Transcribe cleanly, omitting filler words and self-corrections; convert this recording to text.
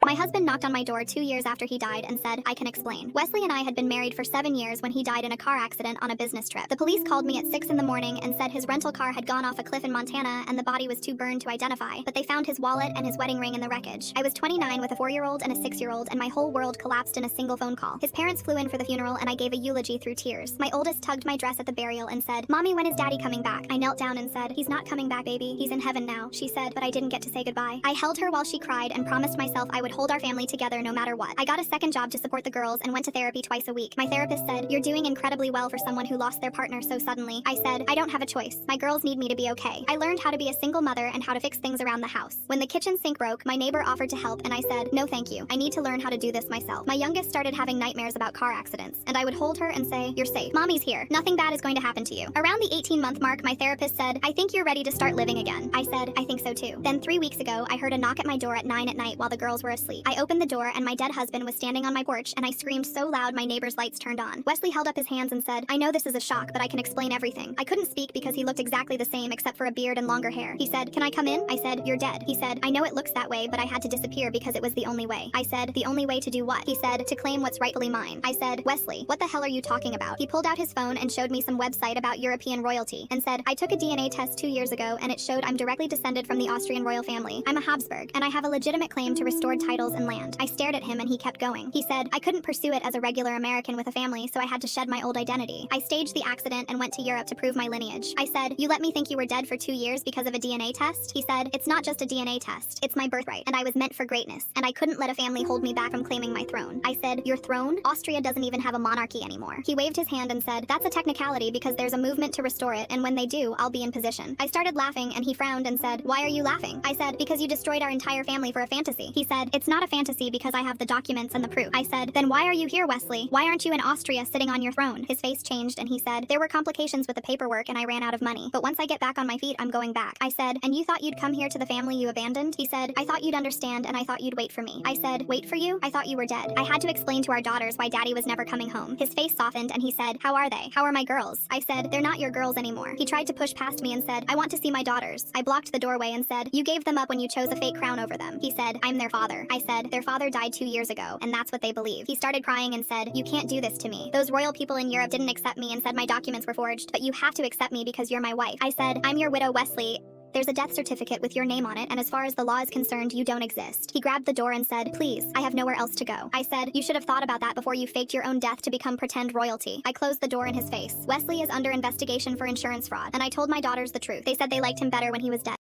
My husband knocked on my door 2 years after he died and said, I can explain. Wesley and I had been married for 7 years when he died in a car accident on a business trip. The police called me at 6 in the morning and said his rental car had gone off a cliff in Montana and the body was too burned to identify, but they found his wallet and his wedding ring in the wreckage. I was 29 with a 4-year-old and a 6-year-old, and my whole world collapsed in a single phone call. His parents flew in for the funeral and I gave a eulogy through tears. My oldest tugged my dress at the burial and said, Mommy, when is Daddy coming back? I knelt down and said, he's not coming back, baby. He's in heaven now. She said, but I didn't get to say goodbye. I held her while she cried and promised myself I would hold our family together no matter what. I got a second job to support the girls and went to therapy twice a week. My therapist said, you're doing incredibly well for someone who lost their partner so suddenly. I said, I don't have a choice. My girls need me to be okay. I learned how to be a single mother and how to fix things around the house. When the kitchen sink broke, my neighbor offered to help and I said, no thank you. I need to learn how to do this myself. My youngest started having nightmares about car accidents, and I would hold her and say, you're safe. Mommy's here. Nothing bad is going to happen to you. Around the 18-month mark, my therapist said, I think you're ready to start living again. I said, I think so too. Then 3 weeks ago, I heard a knock at my door at 9 at night while the girls were asleep. I opened the door and my dead husband was standing on my porch, and I screamed so loud my neighbor's lights turned on. Wesley held up his hands and said, I know this is a shock, but I can explain everything. I couldn't speak because he looked exactly the same except for a beard and longer hair. He said, can I come in? I said, you're dead. He said, I know it looks that way, but I had to disappear because it was the only way. I said, the only way to do what? He said, to claim what's rightfully mine. I said, Wesley, what the hell are you talking about? He pulled out his phone and showed me some website about European royalty and said, I took a DNA test 2 years ago and it showed I'm directly descended from the Austrian royal family. I'm a Habsburg, and I have a legitimate claim to restored titles and land. I stared at him and he kept going. He said, I couldn't pursue it as a regular American with a family, so I had to shed my old identity. I staged the accident and went to Europe to prove my lineage. I said, you let me think you were dead for 2 years because of a DNA test? He said, it's not just a DNA test. It's my birthright, and I was meant for greatness, and I couldn't let a family hold me back from claiming my throne. I said, your throne? Austria doesn't even have a monarchy anymore. He waved his hand and said, that's a technicality because there's a movement to restore it, and when they do, I'll be in position. I started laughing and he frowned and said, why are you laughing? I said, because you destroyed our entire family for a fantasy. He said, it's not a fantasy because I have the documents and the proof. I said, then why are you here, Wesley? Why aren't you in Austria sitting on your throne? His face changed and he said, there were complications with the paperwork and I ran out of money. But once I get back on my feet, I'm going back. I said, and you thought you'd come here to the family you abandoned? He said, I thought you'd understand and I thought you'd wait for me. I said, wait for you? I thought you were dead. I had to explain to our daughters why Daddy was never coming home. His face softened and he said, how are they? How are my girls? I said, they're not your girls anymore. He tried to push past me and said, I want to see my daughters. I blocked the doorway and said, you gave them up when you chose a fake crown over them. He said, I'm their father. I said, their father died 2 years ago, and that's what they believe. He started crying and said, you can't do this to me. Those royal people in Europe didn't accept me and said my documents were forged, but you have to accept me because you're my wife. I said, I'm your widow, Wesley. There's a death certificate with your name on it, and as far as the law is concerned, you don't exist. He grabbed the door and said, please, I have nowhere else to go. I said, you should have thought about that before you faked your own death to become pretend royalty. I closed the door in his face. Wesley is under investigation for insurance fraud, and I told my daughters the truth. They said they liked him better when he was dead.